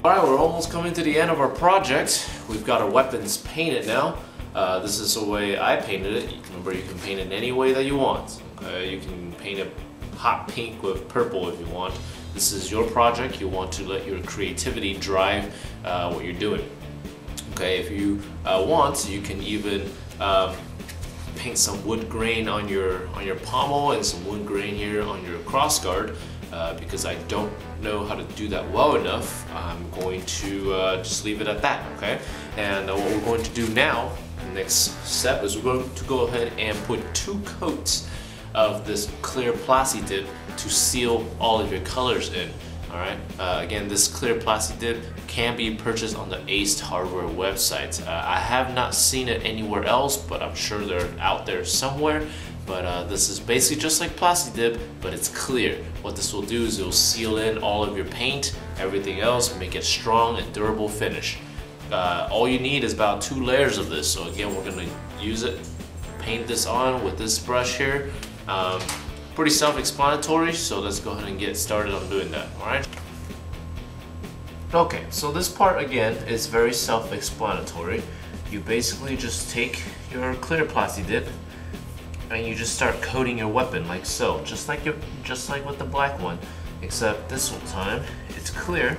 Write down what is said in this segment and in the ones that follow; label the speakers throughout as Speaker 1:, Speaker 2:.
Speaker 1: Alright, we're almost coming to the end of our project. We've got our weapons painted now. This is the way I painted it. Remember, you can paint it any way that you want. You can paint it hot pink with purple if you want. This is your project. You want to let your creativity drive what you're doing. Okay, if you want, you can even paint some wood grain on your pommel and some wood grain here on your crossguard. Because I don't know how to do that well enough, I'm going to just leave it at that, okay? And what we're going to do now, the next step, is we're going to go ahead and put 2 coats of this clear Plastidip to seal all of your colors in, alright? Again, this clear Plastidip can be purchased on the Ace Hardware website. I have not seen it anywhere else, but I'm sure they're out there somewhere. But this is basically just like Plastidip, but it's clear. What this will do is it will seal in all of your paint, everything else, make it strong and durable finish. All you need is about 2 layers of this. So again, we're gonna use it, paint this on with this brush here. Pretty self-explanatory, so let's go ahead and get started on doing that, all right? Okay, so this part again is very self-explanatory. You basically just take your clear Plastidip and you just start coating your weapon like so, just like with the black one, except this time it's clear,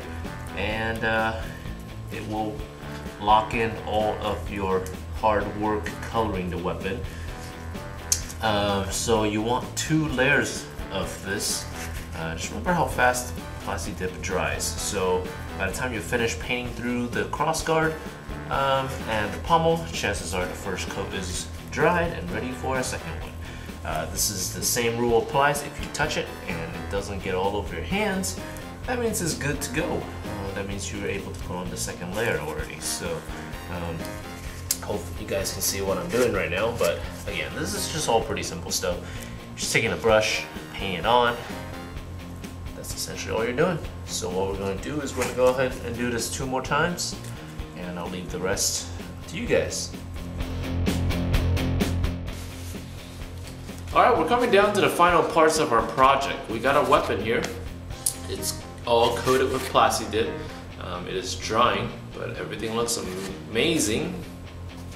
Speaker 1: and it will lock in all of your hard work coloring the weapon. So you want 2 layers of this. Just remember how fast Plastidip dries. So by the time you finish painting through the crossguard and the pommel, chances are the first coat is dried and ready for a second one. This is the same rule applies. If you touch it and it doesn't get all over your hands, that means it's good to go. That means you were able to put on the second layer already. So hope you guys can see what I'm doing right now, but again, this is just all pretty simple stuff. Just taking a brush, painting it on. That's essentially all you're doing. So what we're going to do is we're going to go ahead and do this 2 more times, and I'll leave the rest to you guys. Alright, we're coming down to the final parts of our project. We got our weapon here. It's all coated with Plastidip. It is drying, but everything looks amazing.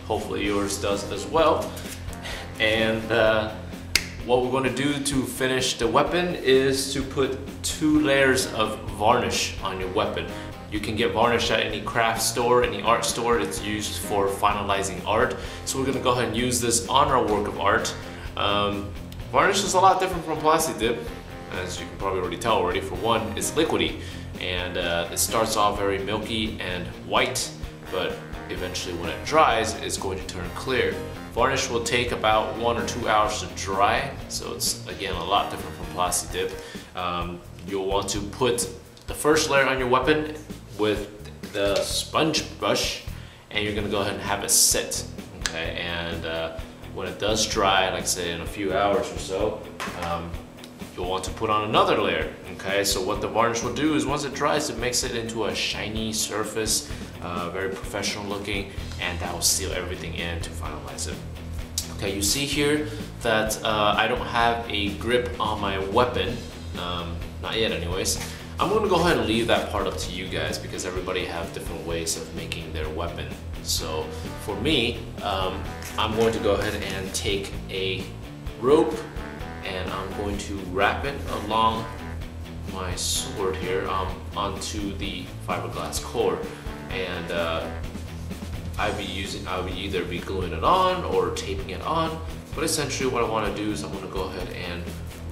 Speaker 1: Hopefully yours does as well. And what we're going to do to finish the weapon is to put 2 layers of varnish on your weapon. You can get varnish at any craft store, any art store. It's used for finalizing art. So we're going to go ahead and use this on our work of art. Varnish is a lot different from Plastidip, as you can probably already tell already. For one, it's liquidy, and it starts off very milky and white, but eventually when it dries, it's going to turn clear. Varnish will take about 1 or 2 hours to dry, so it's again a lot different from Plastidip. You'll want to put the first layer on your weapon with the sponge brush, and you're gonna go ahead and have it sit, okay? And when it does dry, like say in a few hours or so, you'll want to put on another layer, okay? So what the varnish will do is once it dries, it makes it into a shiny surface, very professional looking, and that will seal everything in to finalize it. Okay, you see here that I don't have a grip on my weapon, not yet anyways. I'm going to go ahead and leave that part up to you guys because everybody have different ways of making their weapon. So for me, I'm going to go ahead and take a rope and I'm going to wrap it along my sword here onto the fiberglass core, and I'll be either gluing it on or taping it on, but essentially what I want to do is I'm going to go ahead and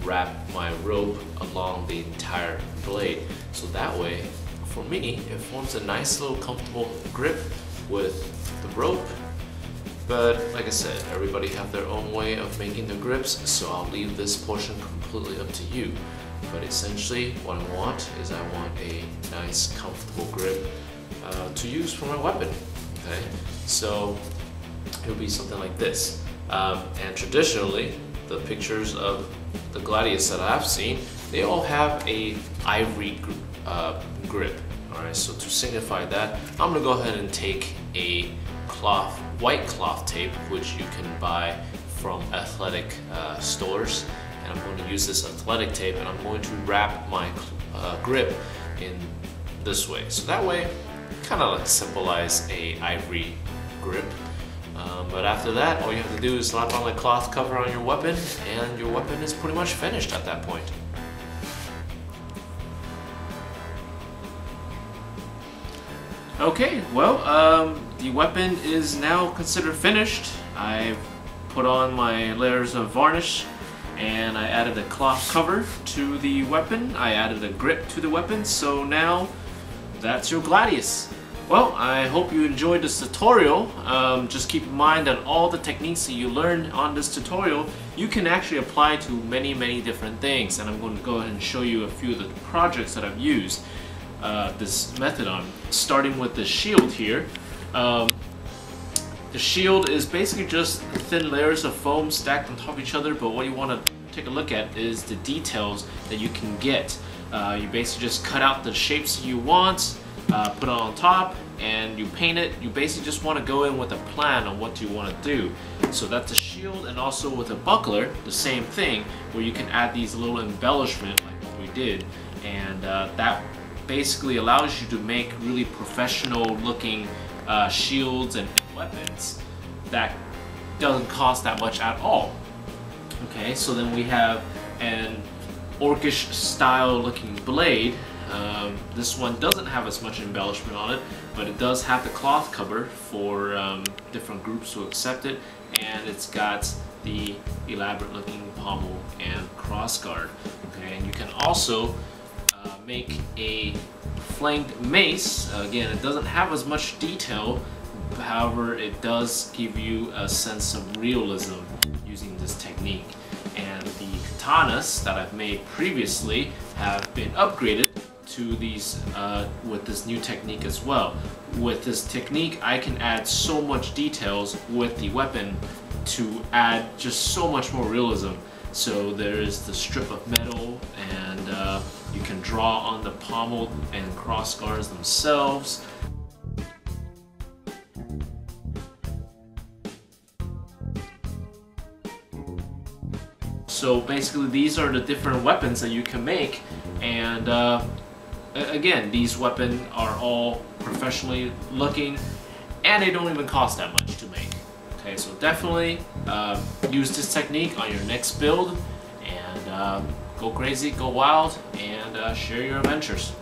Speaker 1: wrap my rope along the entire blade, so that way for me it forms a nice little comfortable grip with the rope. But like I said, everybody have their own way of making their grips, so I'll leave this portion completely up to you. But essentially what I want is I want a nice comfortable grip to use for my weapon, okay? So it'll be something like this. And traditionally, the pictures of the Gladius that I've seen, they all have a ivory grip. Alright, so to signify that, I'm gonna go ahead and take a white cloth tape, which you can buy from athletic stores, and I'm going to use this athletic tape and I'm going to wrap my grip in this way. So that way, kind of like symbolize a ivory grip. But after that, all you have to do is slap on the cloth cover on your weapon, and your weapon is pretty much finished at that point. Okay, well, the weapon is now considered finished. I've put on my layers of varnish, and I added a cloth cover to the weapon. I added a grip to the weapon, so now that's your Gladius. Well, I hope you enjoyed this tutorial. Just keep in mind that all the techniques that you learned on this tutorial, you can actually apply to many different things. And I'm going to go ahead and show you a few of the projects that I've used this method on. Starting with the shield here. The shield is basically just thin layers of foam stacked on top of each other, but what you want to take a look at is the details that you can get. You basically just cut out the shapes you want, put it on top, and you paint it. You basically just want to go in with a plan on what you want to do. So that's a shield, and also with a buckler, the same thing, where you can add these little embellishment like what we did, and that basically allows you to make really professional looking shields and weapons that doesn't cost that much at all. Okay, so then we have an orcish style looking blade. This one doesn't have as much embellishment on it, but it does have the cloth cover for different groups to accept it, and it's got the elaborate looking pommel and crossguard. Okay, and you can also make a flanked mace. Again, it doesn't have as much detail, however it does give you a sense of realism using this technique. And the katanas that I've made previously have been upgraded to these with this new technique as well. With this technique, I can add so much details with the weapon to add just so much more realism. So there is the strip of metal, and you can draw on the pommel and cross guards themselves. So basically these are the different weapons that you can make, and again, these weapons are all professionally looking, and they don't even cost that much to make. Okay, so definitely use this technique on your next build, and go crazy, go wild, and share your adventures.